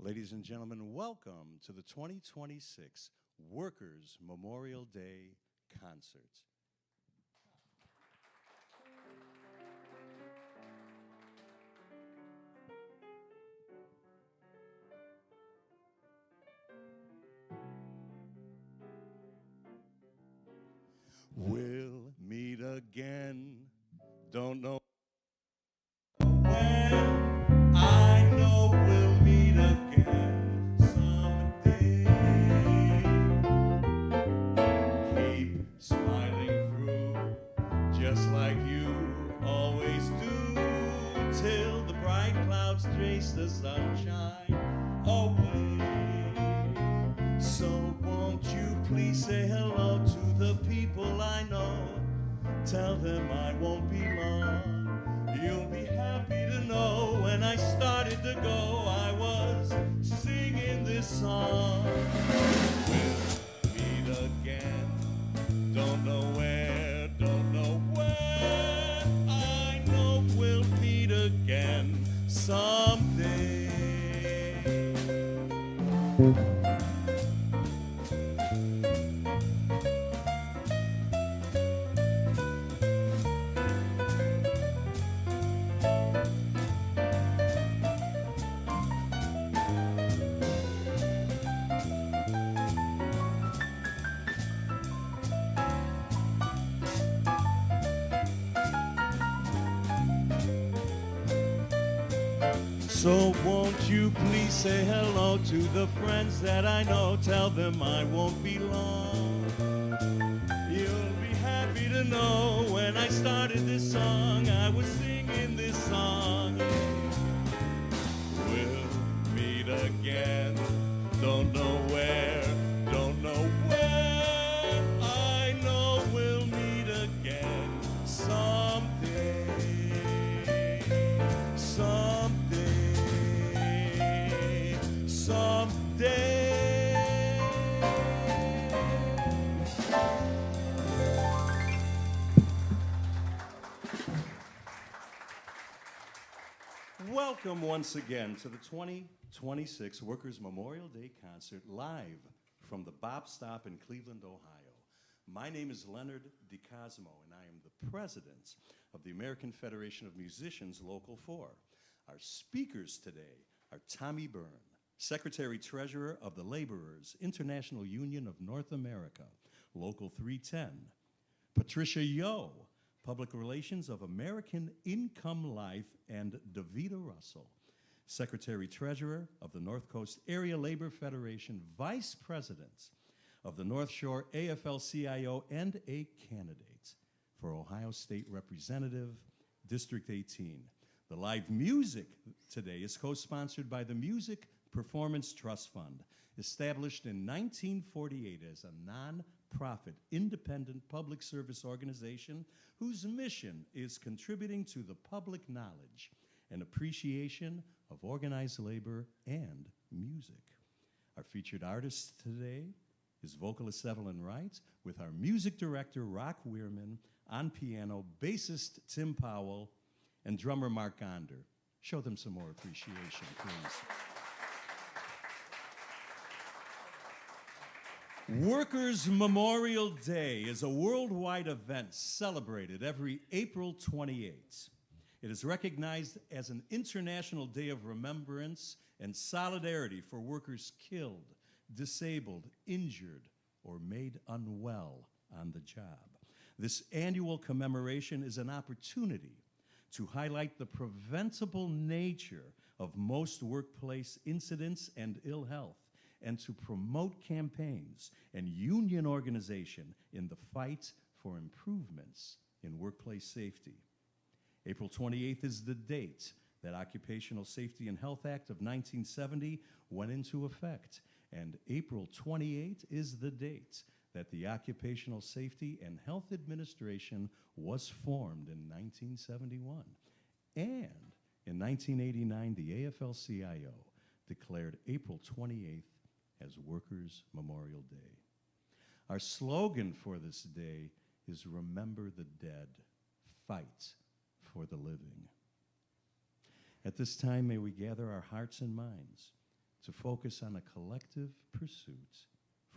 Ladies and gentlemen, welcome to the 2026 Workers' Memorial Day Concert. We'll meet again, don't know when, I know we'll meet again someday. Keep smiling through, just like you always do, till the bright clouds chase the sunshine away. So won't you please say hello to the people I know. Tell them I won't be long. You'll be happy to know when I started to go, I was singing this song. We'll meet again, don't know where, don't know when. I know we'll meet again someday. So won't you please say hello to the friends that I know. Tell them I won't be long. You'll be happy to know when I started this song, I was singing this song. We'll meet again, don't know where, don't know when. I know we'll meet again someday. Someday. Welcome once again to the 2026 Workers' Memorial Day Concert live from the BOP stop in Cleveland, Ohio. My name is Leonard DiCosmo, and I am the president of the American Federation of Musicians Local 4. Our speakers today are Tommy Byrne, Secretary-Treasurer of the Laborers International Union of North America, Local 310. Patricia Yo, Public Relations of American Income Life, and Davida Russell, Secretary-Treasurer of the North Coast Area Labor Federation, Vice President of the North Shore AFL-CIO, and a candidate for Ohio State Representative, District 18. The live music today is co-sponsored by the Music Performance Trust Fund, established in 1948 as a non-profit, independent public service organization whose mission is contributing to the public knowledge and appreciation of organized labor and music. Our featured artist today is vocalist Evelyn Wright, with our music director, Rock Weirman, on piano, bassist Tim Powell, and drummer Mark Gonder. Show them some more appreciation, please. Workers' Memorial Day is a worldwide event celebrated every April 28th. It is recognized as an international day of remembrance and solidarity for workers killed, disabled, injured, or made unwell on the job. This annual commemoration is an opportunity to highlight the preventable nature of most workplace incidents and ill health, and to promote campaigns and union organization in the fight for improvements in workplace safety. April 28th is the date that Occupational Safety and Health Act of 1970 went into effect, and April 28th is the date that the Occupational Safety and Health Administration was formed in 1971. And in 1989, the AFL-CIO declared April 28th as Workers' Memorial Day. Our slogan for this day is Remember the Dead, Fight for the Living. At this time, may we gather our hearts and minds to focus on a collective pursuit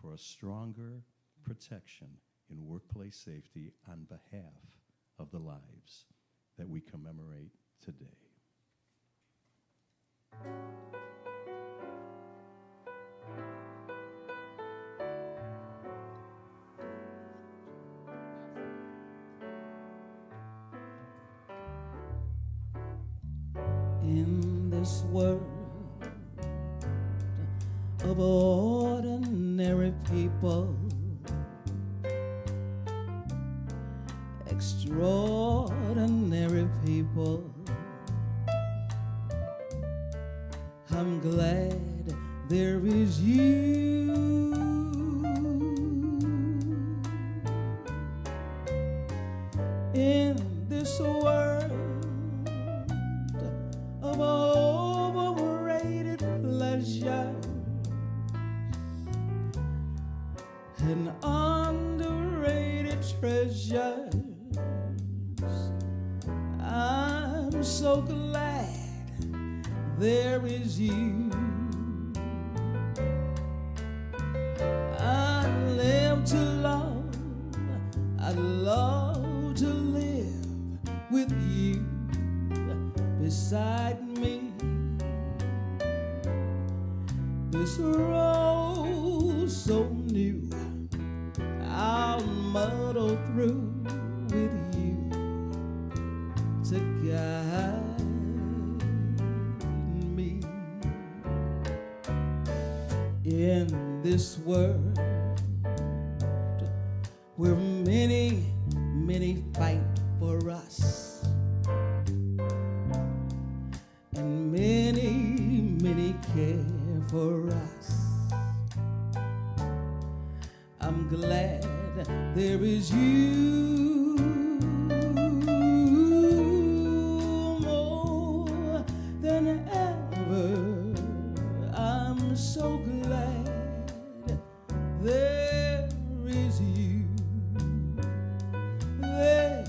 for a stronger protection in workplace safety on behalf of the lives that we commemorate today. In this world of ordinary people, extraordinary people, I'm glad there is you. In this world of overrated pleasures and underrated treasures, I'm so glad there is you. I live to love, I love to live with you beside me. This road so new, I'll muddle through with you to guide me. In this world where many, many fight for us, and many, many care for us, I'm glad there is you. More than ever, I'm so glad there is you. There.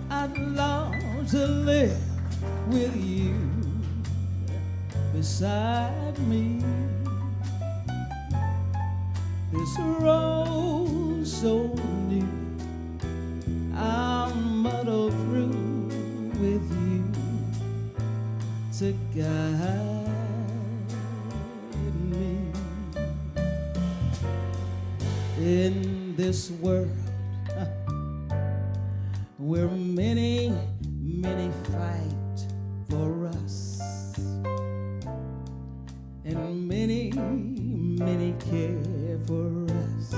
I'd love to live with you beside me. This road so new, I'll muddle through with you to guide me. In this world where many, many fight for us, and many, many care for us,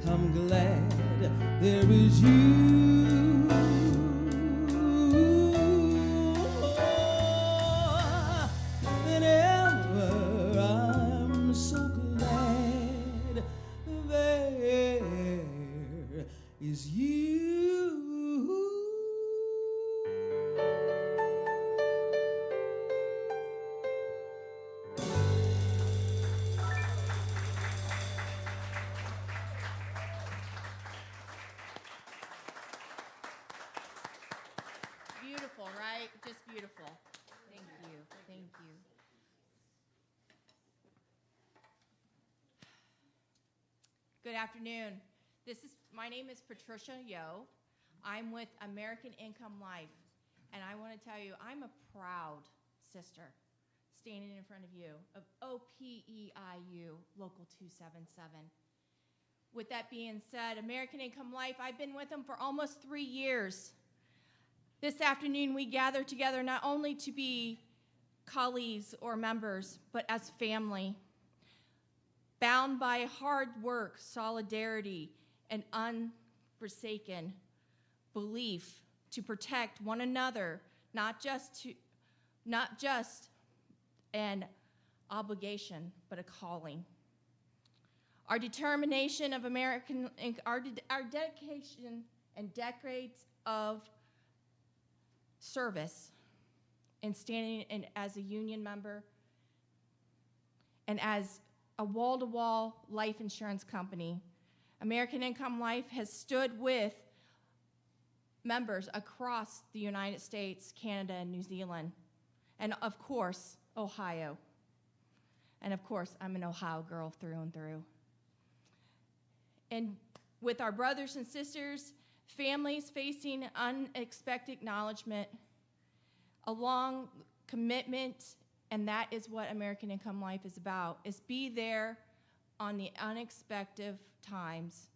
I'm glad there is you. Than ever, I'm so glad there is you. Beautiful, right? Just beautiful. Thank you. Thank you. Good afternoon. My name is Patricia Yo. I'm with American Income Life, and I want to tell you, I'm a proud sister standing in front of you, of OPEIU Local 277. With that being said, American Income Life, I've been with them for almost 3 years. This afternoon, we gather together not only to be colleagues or members, but as family, bound by hard work, solidarity, and unforsaken belief to protect one another, not just an obligation, but a calling. Our determination of our dedication and decades of service and standing as a union member and as a wall-to-wall life insurance company, American Income Life has stood with members across the United States, Canada, and New Zealand, and of course, Ohio. And of course, I'm an Ohio girl through and through. And with our brothers and sisters, families facing unexpected acknowledgement, a long commitment, and that is what American Income Life is about, is be there on the unexpected times,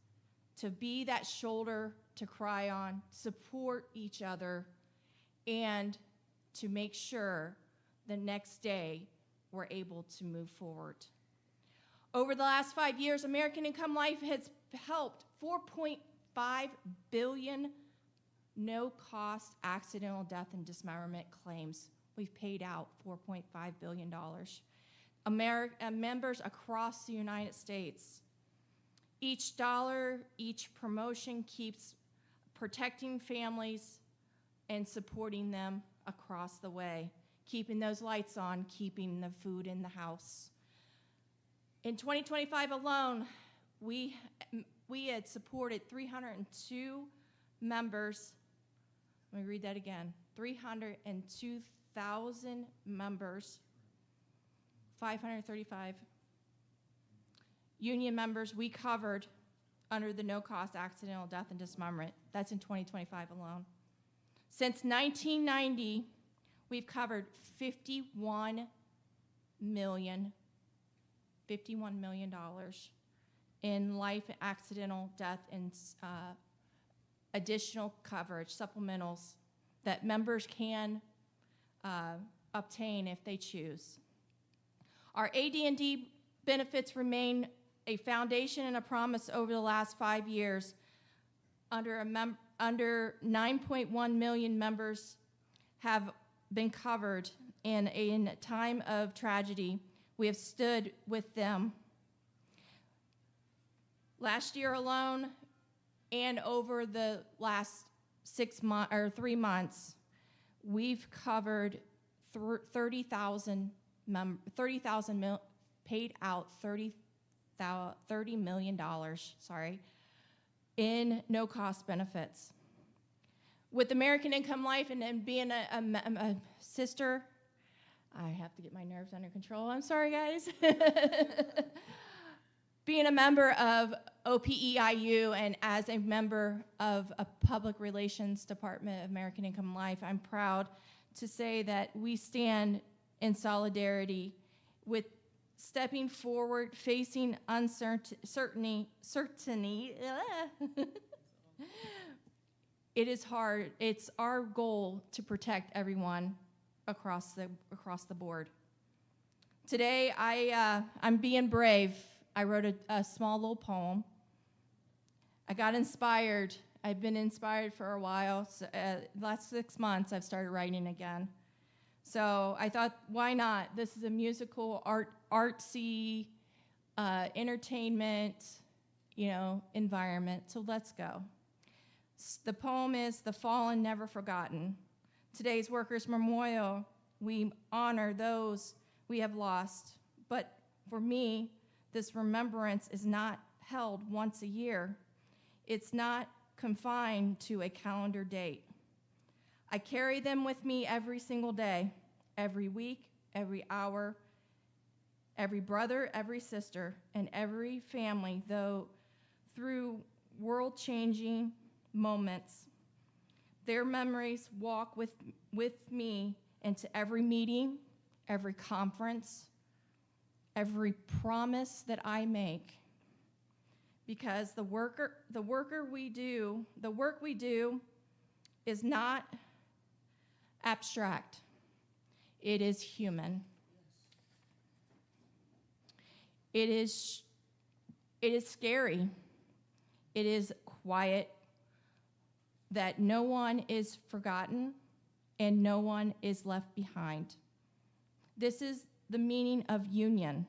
to be that shoulder to cry on, support each other, and to make sure the next day we're able to move forward. Over the last 5 years, American Income Life has helped 4.5 billion no-cost accidental death and dismemberment claims. We've paid out $4.5 billion. Members across the United States. Each dollar, each promotion keeps protecting families and supporting them across the way, keeping those lights on, keeping the food in the house. In 2025 alone, we had supported 302 members. Let me read that again. 302,000 members, 535 union members we covered under the no-cost accidental death and dismemberment. That's in 2025 alone. Since 1990, we've covered $51 million in life accidental death and additional coverage, supplementals, that members can obtain if they choose. Our AD&D benefits remain a foundation and a promise over the last 5 years. Under 9.1 million members have been covered, and in a time of tragedy, we have stood with them. Last year alone, and over the last 3 months, we've covered 30,000 paid out $30 million, in no-cost benefits. With American Income Life and being a sister, I have to get my nerves under control. I'm sorry, guys. Being a member of OPEIU and as a member of a public relations department of American Income Life, I'm proud to say that we stand in solidarity with stepping forward, facing uncertainty. It is hard. It's our goal to protect everyone across the board. Today, I'm being brave. I wrote a small little poem. I got inspired. I've been inspired for a while. So, last 6 months, I've started writing again. So I thought, why not? This is a musical, artsy, entertainment, environment. So let's go. The poem is "The Fallen Never Forgotten." Today's Workers' Memorial, we honor those we have lost. But for me, this remembrance is not held once a year. It's not confined to a calendar date. I carry them with me every single day, every week, every hour, every brother, every sister, and every family, though through world-changing moments. Their memories walk with me into every meeting, every conference, every promise that I make, because the work we do is not abstract. It is human. It is scary. It is quiet, that no one is forgotten and no one is left behind. This is the meaning of union.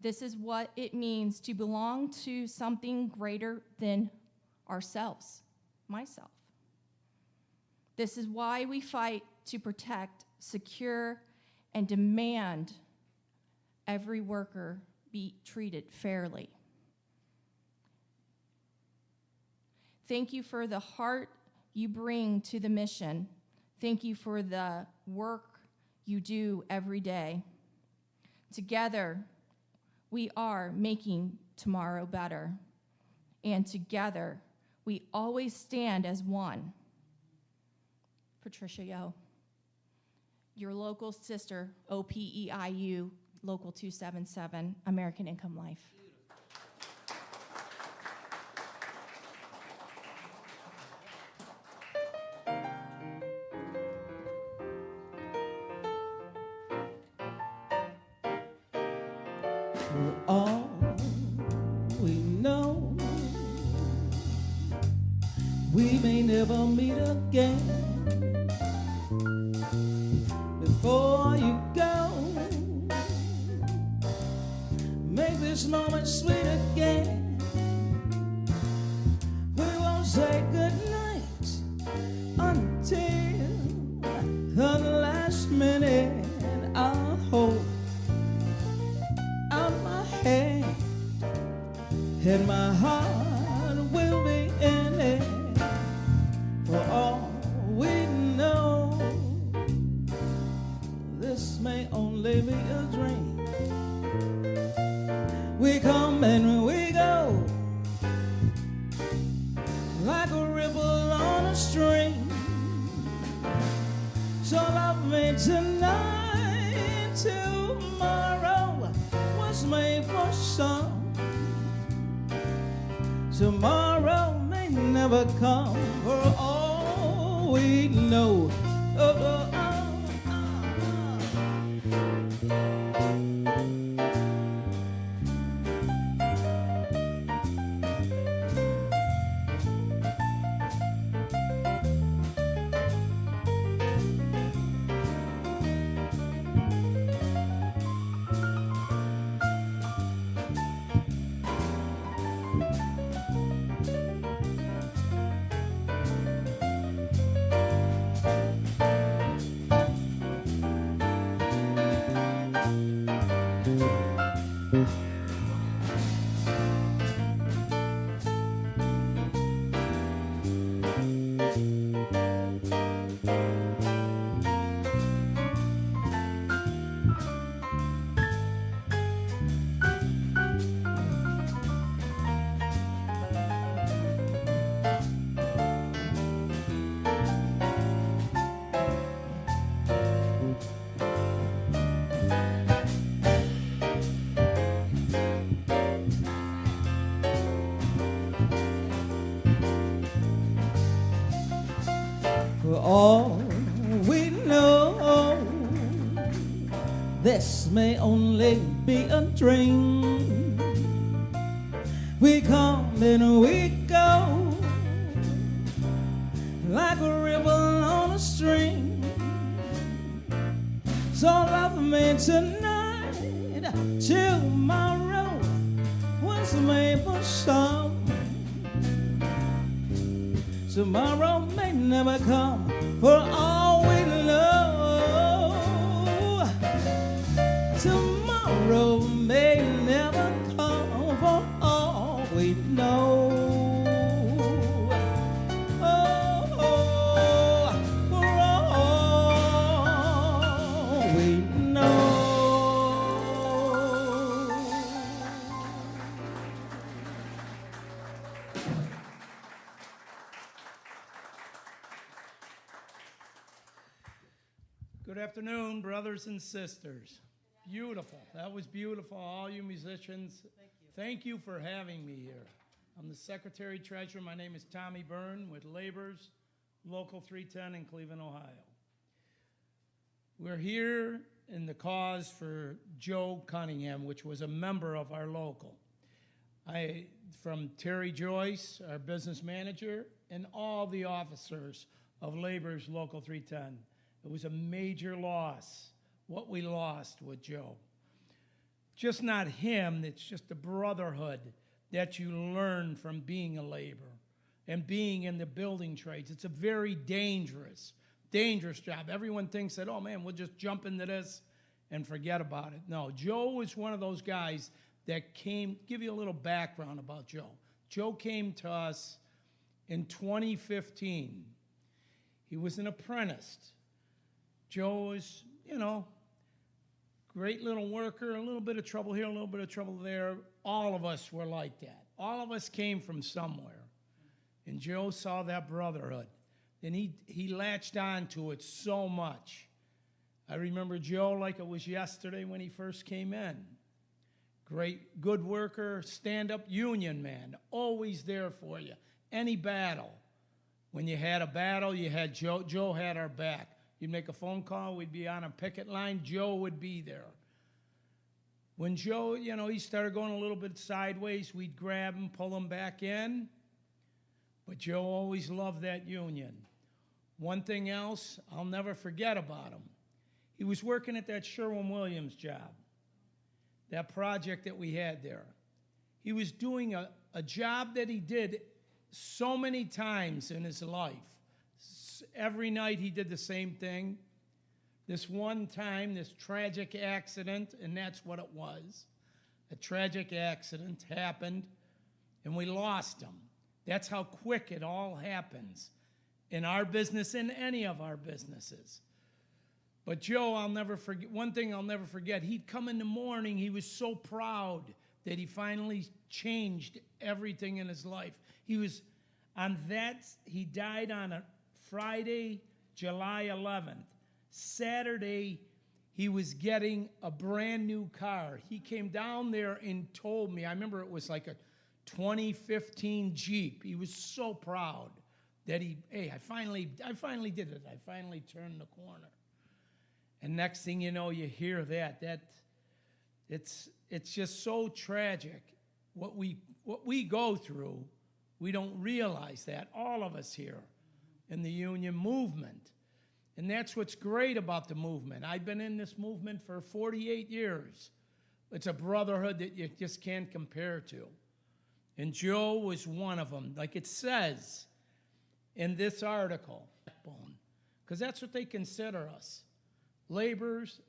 This is what it means to belong to something greater than ourselves, myself. This is why we fight to protect, secure, and demand every worker be treated fairly. Thank you for the heart you bring to the mission. Thank you for the work you do every day. Together, we are making tomorrow better. And together, we always stand as one. Patricia Yo, your local sister, OPEIU, Local 277, American Income Life. For all we know, we may never meet again. Before you go, make this moment sweet again. We won't say goodnight until the last minute. I'll hold out my hand, and my heart will be in it. For all we know, this may only be a dream. We come and we go, like a ripple on a stream. So love me tonight, tomorrow was made for some. Tomorrow may never come, for all we know. For all we know, this may only be a dream. We come and we go, like a river on a stream. So love me tonight, tomorrow was made for some. Tomorrow may never come, for all we know. Tomorrow may never come, for all we know. Oh, for all we know. Good Good afternoon, brothers and sisters. Beautiful. That was beautiful. All you musicians, thank you for having me here. I'm the Secretary Treasurer. My name is Tommy Byrne with Labor's Local 310 in Cleveland, Ohio. We're here in the cause for Joe Cunningham, which was a member of our local. From Terry Joyce, our business manager, and all the officers of Labor's Local 310. It was a major loss, what we lost with Joe. Just not him, it's just the brotherhood that you learn from being a laborer and being in the building trades. It's a very dangerous job. Everyone thinks that, oh man, we'll just jump into this and forget about it. No, Joe was one of those guys that came, give you a little background about Joe. Joe came to us in 2015. He was an apprentice. Joe was, great little worker, a little bit of trouble here, a little bit of trouble there. All of us were like that. All of us came from somewhere. And Joe saw that brotherhood. And he latched on to it so much. I remember Joe like it was yesterday when he first came in. Great, good worker, stand-up union man, always there for you. Any battle. When you had a battle, you had Joe. Joe had our back. You'd make a phone call, we'd be on a picket line, Joe would be there. When Joe, he started going a little bit sideways, we'd grab him, pull him back in. But Joe always loved that union. One thing else, I'll never forget about him. He was working at that Sherwin-Williams job, that project that we had there. He was doing a job that he did so many times in his life. Every night he did the same thing. This one time, this tragic accident, and that's what it was. A tragic accident happened, and we lost him. That's how quick it all happens in our business, in any of our businesses. But Joe, I'll never forget, one thing I'll never forget, he'd come in the morning, he was so proud that he finally changed everything in his life. He died on a Friday, July 11th. Saturday, he was getting a brand new car. He came down there and told me, I remember it was like a 2015 Jeep. He was so proud that I finally did it. I finally turned the corner. And next thing you know, you hear that it's just so tragic. What we go through, we don't realize that, all of us here in the union movement. And that's what's great about the movement. I've been in this movement for 48 years. It's a brotherhood that you just can't compare to. And Joe was one of them, like it says in this article, because that's what they consider us. Laborers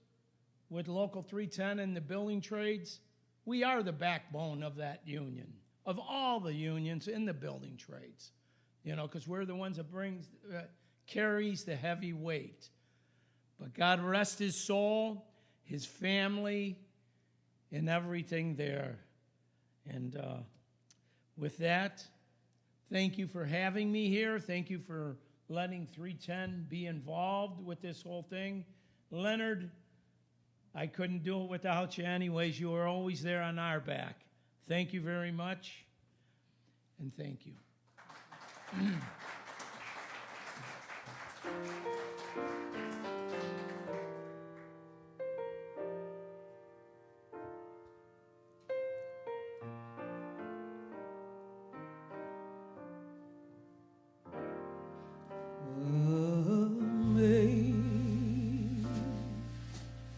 with Local 310 and the building trades, we are the backbone of that union, of all the unions in the building trades. Because we're the ones that carries the heavy weight. But God rest his soul, his family, and everything there. And with that, thank you for having me here. Thank you for letting 310 be involved with this whole thing. Leonard, I couldn't do it without you anyways. You were always there on our back. Thank you very much, and thank you.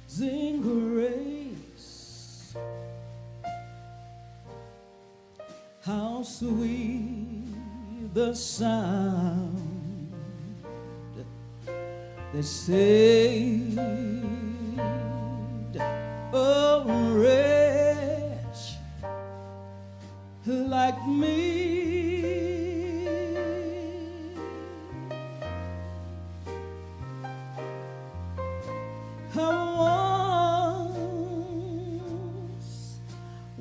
Amazing grace, how sweet the sound that saved a wretch like me. I once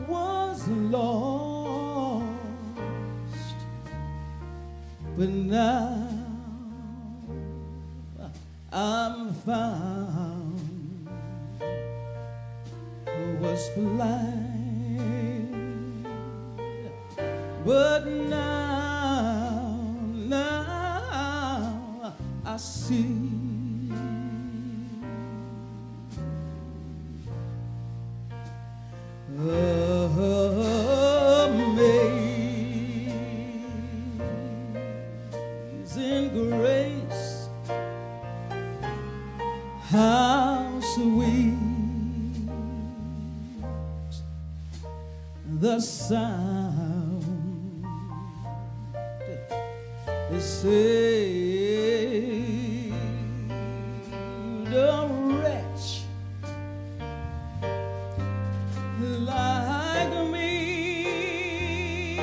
was lost, but now I'm found. was blind, but now I see. Amazing grace, how sweet the sound that saved a wretch like me.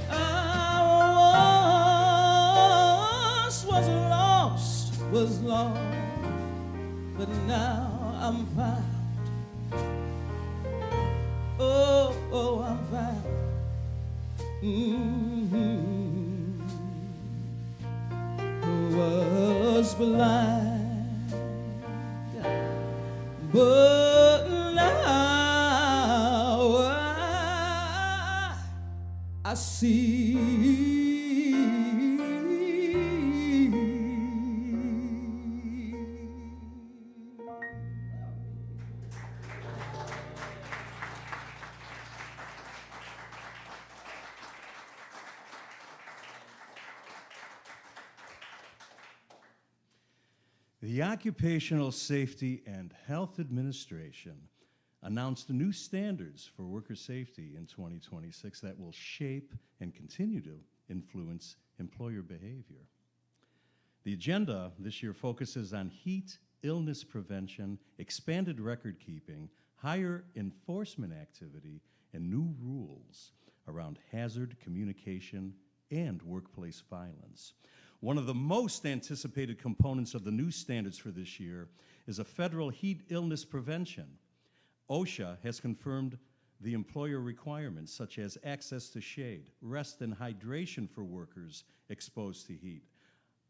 I once was lost, but now I'm found. Oh, I'm found. Was blind, but now I see. The Occupational Safety and Health Administration announced the new standards for worker safety in 2026 that will shape and continue to influence employer behavior. The agenda this year focuses on heat, illness prevention, expanded record keeping, higher enforcement activity, and new rules around hazard communication and workplace violence. One of the most anticipated components of the new standards for this year is a federal heat illness prevention. OSHA has confirmed the employer requirements such as access to shade, rest and hydration for workers exposed to heat,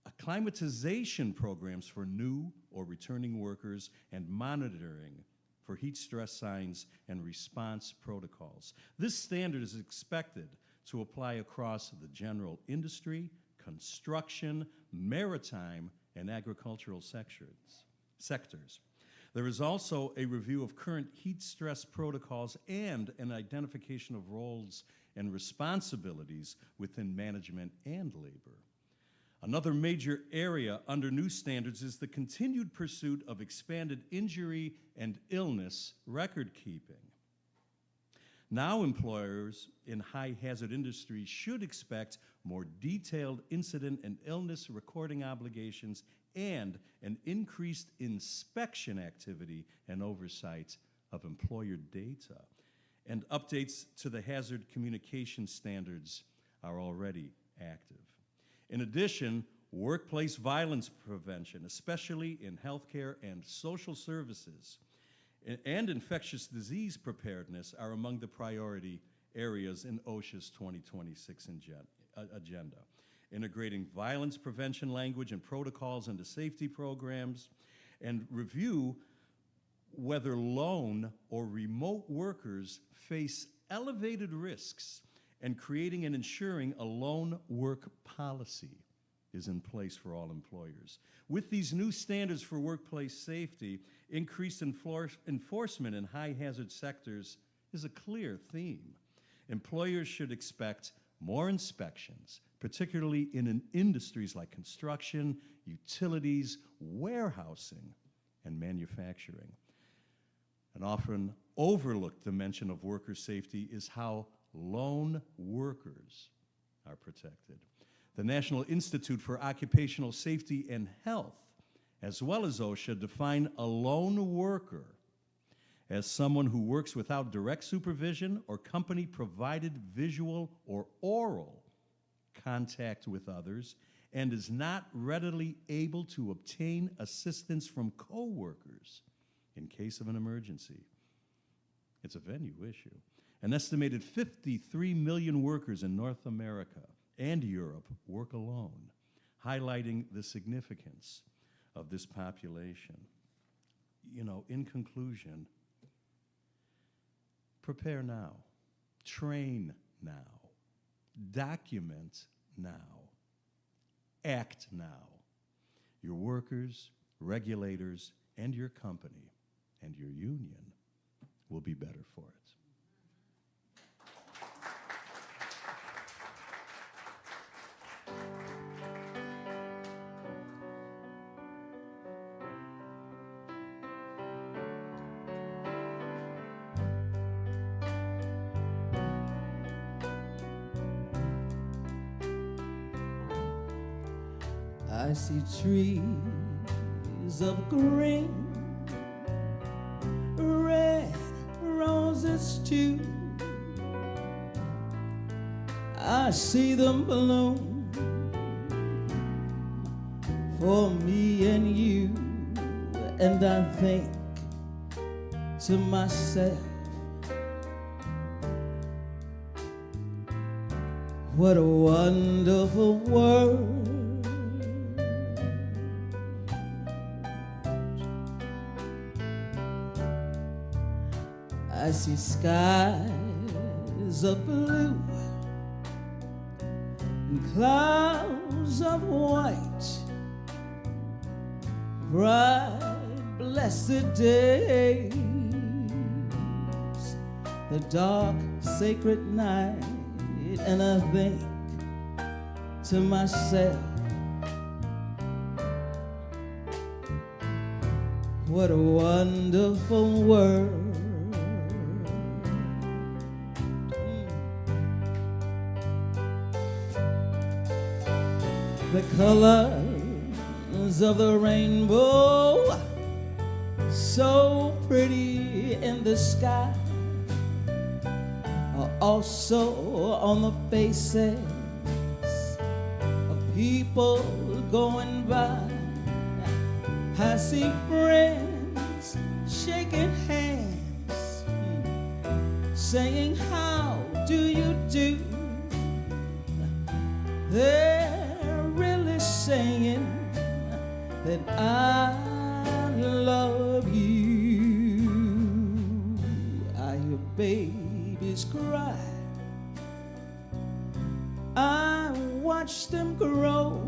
acclimatization programs for new or returning workers, and monitoring for heat stress signs and response protocols. This standard is expected to apply across the general industry, construction, maritime, and agricultural sectors. There is also a review of current heat stress protocols and an identification of roles and responsibilities within management and labor. Another major area under new standards is the continued pursuit of expanded injury and illness record keeping. Now employers in high-hazard industries should expect more detailed incident and illness recording obligations and an increased inspection activity and oversight of employer data. And updates to the hazard communication standards are already active. In addition, workplace violence prevention, especially in healthcare and social services, and infectious disease preparedness are among the priority areas in OSHA's 2026 agenda. Integrating violence prevention language and protocols into safety programs, and review whether lone or remote workers face elevated risks, and creating and ensuring a lone work policy is in place for all employers. With these new standards for workplace safety, increased enforcement in high-hazard sectors is a clear theme. Employers should expect more inspections, particularly in industries like construction, utilities, warehousing, and manufacturing. An often overlooked dimension of worker safety is how lone workers are protected. The National Institute for Occupational Safety and Health, as well as OSHA, define a lone worker as someone who works without direct supervision or company-provided visual or oral contact with others and is not readily able to obtain assistance from coworkers in case of an emergency. It's a venue issue. An estimated 53 million workers in North America and Europe work alone, highlighting the significance of this population. You know, in conclusion, prepare now, train now, document now, act now. Your workers, regulators, and your company and your union will be better for it. I see trees of green, red roses too. I see them bloom for me and you, and I think to myself, what a wonderful world. I see skies of blue and clouds of white, bright, blessed days, the dark, sacred night, and I think to myself, what a wonderful world. The colors of the rainbow, so pretty in the sky, are also on the faces of people going by. I see friends shaking hands, saying, how do you do? They're really saying that I love you. I hear babies cry, I watch them grow.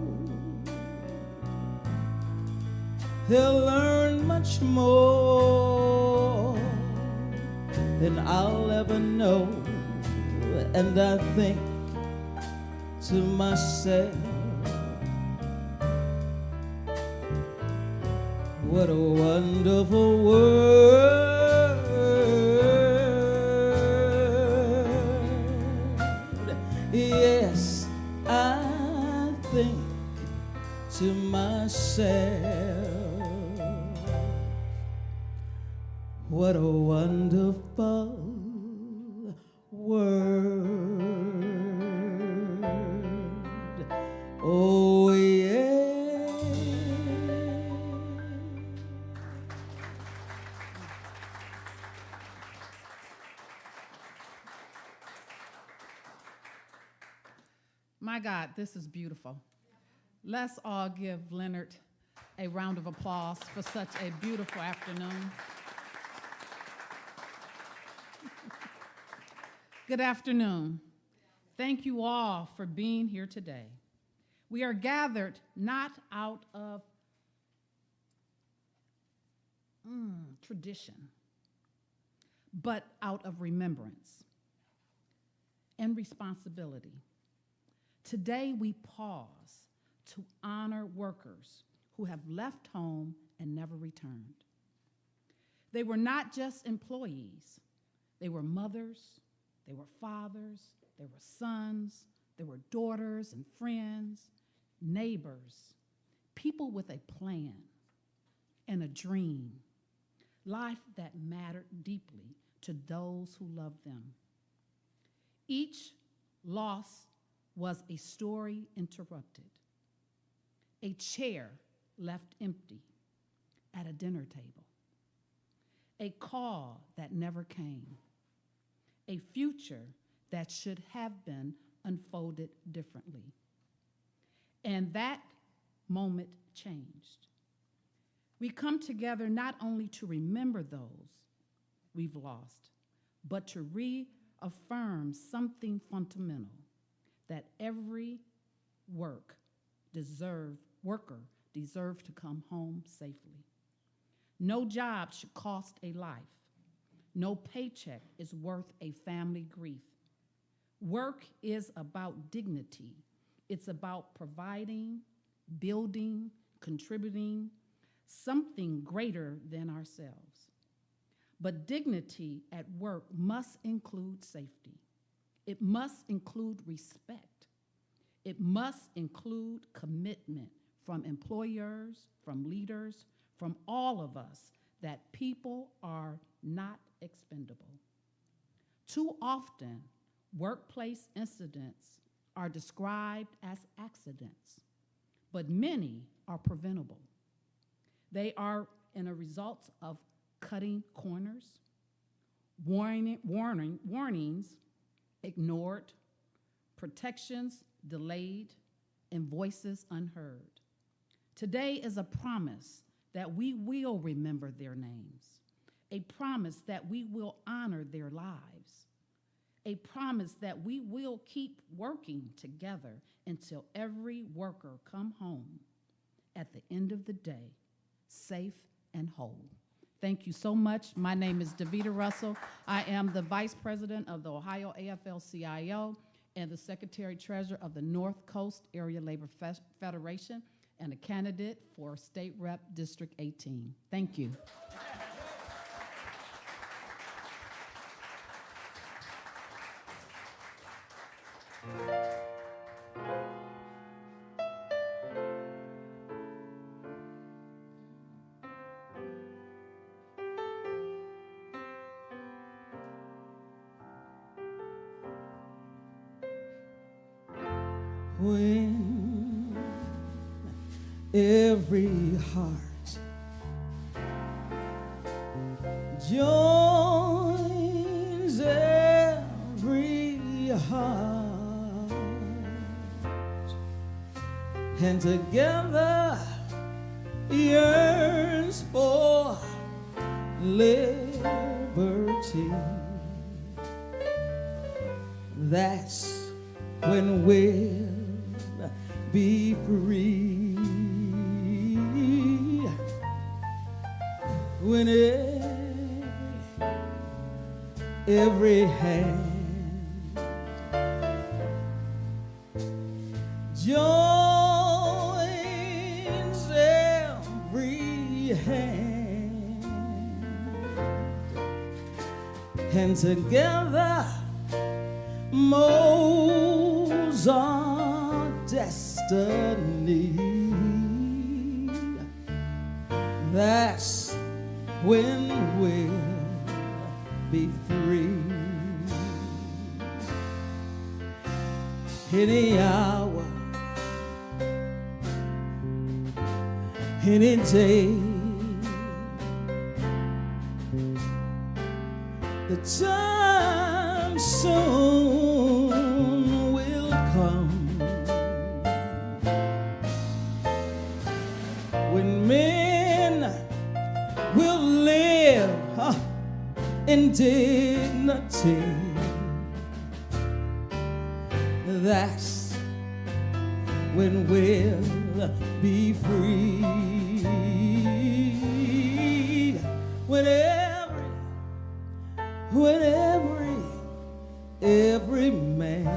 They'll learn much more than I'll ever know, and I think to myself, what a wonderful world. Yes, I think to myself, what a wonderful world. Oh, yeah. My God, this is beautiful. Let's all give Leonard a round of applause for such a beautiful afternoon. Good afternoon. Thank you all for being here today. We are gathered not out of tradition, but out of remembrance and responsibility. Today we pause to honor workers who have left home and never returned. They were not just employees. They were mothers, they were fathers, they were sons, they were daughters and friends, neighbors, people with a plan and a dream, life that mattered deeply to those who loved them. Each loss was a story interrupted, a chair left empty at a dinner table, a call that never came, a future that should have been unfolded differently. And that moment changed. We come together not only to remember those we've lost, but to reaffirm something fundamental, that every worker deserves to come home safely. No job should cost a life. No paycheck is worth a family grief. Work is about dignity. It's about providing, building, contributing, something greater than ourselves. But dignity at work must include safety. It must include respect. It must include commitment from employers, from leaders, from all of us, that people are not expendable. Too often, workplace incidents are described as accidents, but many are preventable. They are in a result of cutting corners, warnings ignored, protections delayed, and voices unheard. Today is a promise that we will remember their names, a promise that we will honor their lives, a promise that we will keep working together until every worker come home at the end of the day, safe and whole. Thank you so much. My name is Davita Russell. I am the Vice President of the Ohio AFL-CIO and the Secretary-Treasurer of the North Coast Area Labor Federation and a candidate for State Rep District 18. Thank you. When every heart joins every heart, and together yearns for liberty, that's when we'll be free. When every hand joins every hand, and together molds our destiny, that's when we'll be free. Any hour, any day, the time soon will come when men will live in dignity, that's when we'll be free. When every man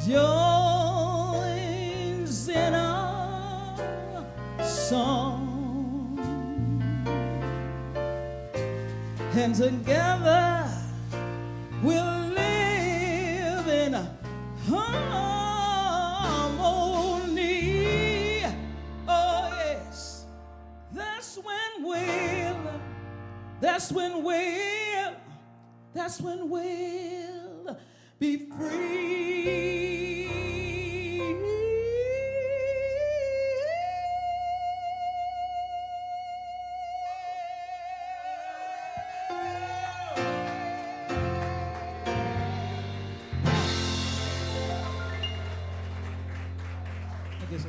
joins in our song, and together we'll live in harmony. Oh yes, that's when we'll be free. I guess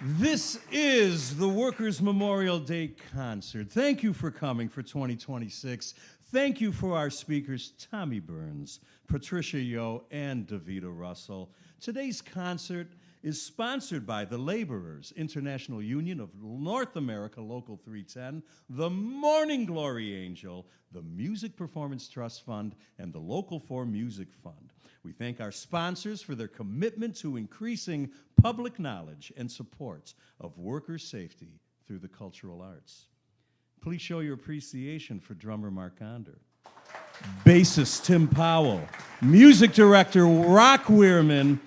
This is the Workers' Memorial Day Concert. Thank you for coming for 2026. Thank you for our speakers, Tommy Burns, Patricia Yo, and Davita Russell. Today's concert is sponsored by the Laborers International Union of North America, Local 310, the Morning Glory Angel, the Music Performance Trust Fund, and the Local 4 Music Fund. We thank our sponsors for their commitment to increasing public knowledge and support of worker safety through the cultural arts. Please show your appreciation for drummer Mark Onder, bassist Tim Powell, music director Rock Weirman,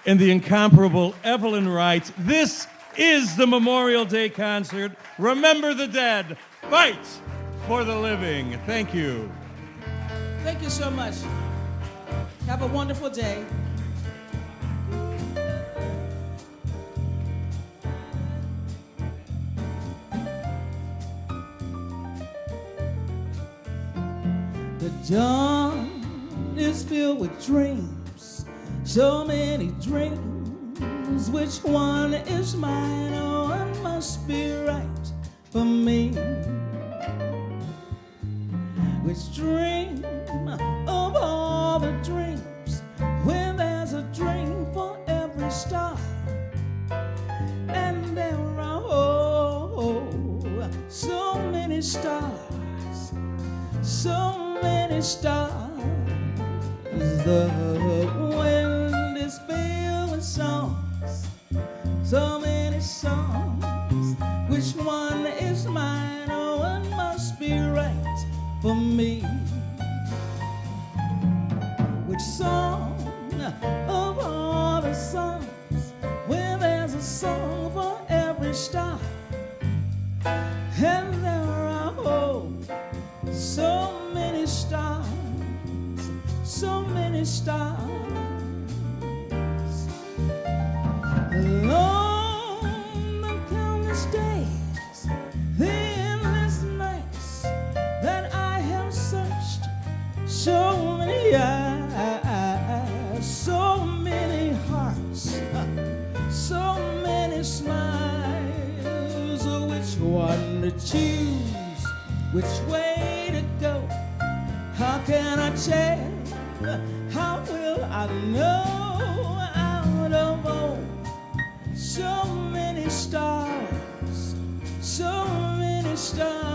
and the incomparable Evelyn Wright. This is the Memorial Day Concert. Remember the dead, fight for the living. Thank you. Thank you so much. Have a wonderful day. The dawn is filled with dreams, so many dreams. Which one is mine? Oh, one must be right for me. Which dream of all the dreams, when there's a dream for every star, and there are so many stars, so many stars. The wind is filled with songs, so many songs. Which one is mine? Oh, one must be right for me. Which song of all the songs, when there's a song for every star, and there are so many stars, so many stars. Along the countless days, the endless nights that I have searched, so many eyes, so many hearts, so many smiles. Which one to choose? Which way to go? How can I tell? How will I know? Out of so many stars, so many stars.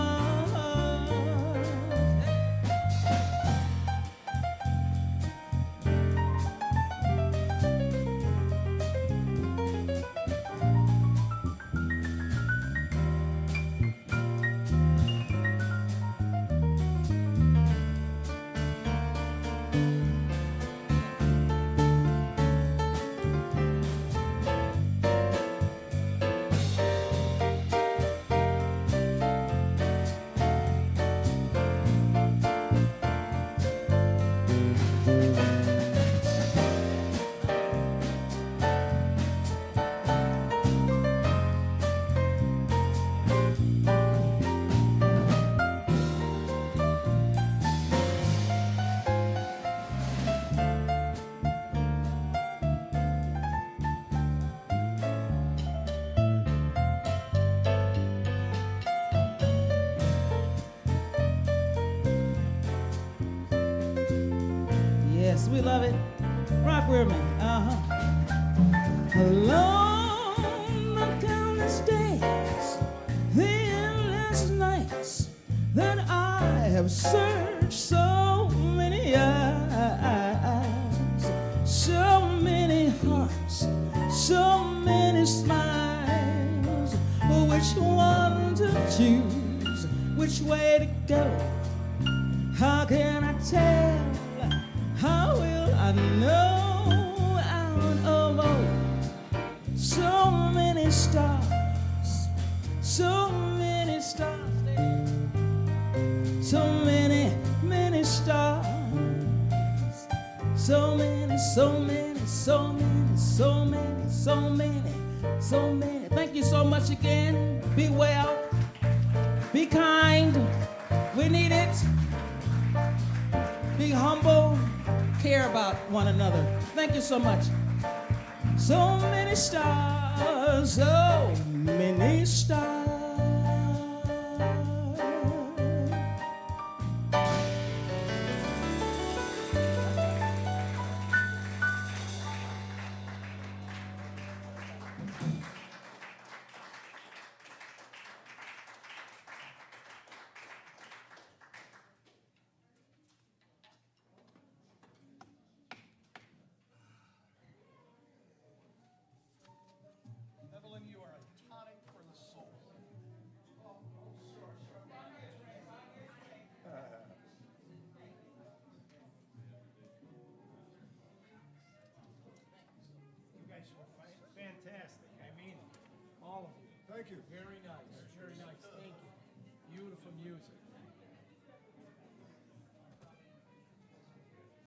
Yes, we love it. Rock Weirman. Along the countless days, the endless nights that I have searched, so many eyes, so many hearts, so many smiles. Which one to choose? Which way to go? How can I tell? How will I know? Out of so many stars, so many stars, so many, many stars, so many, so many, so many, so many, so many, so many. Thank you so much again. Be well, be kind. We need it. Be humble. Care about one another. Thank you so much. So many stars. so many stars. Evelyn, you are a tonic for the soul. You guys were fantastic. I mean, all of you. Thank you. Very nice. Very nice. Thank you. Beautiful music.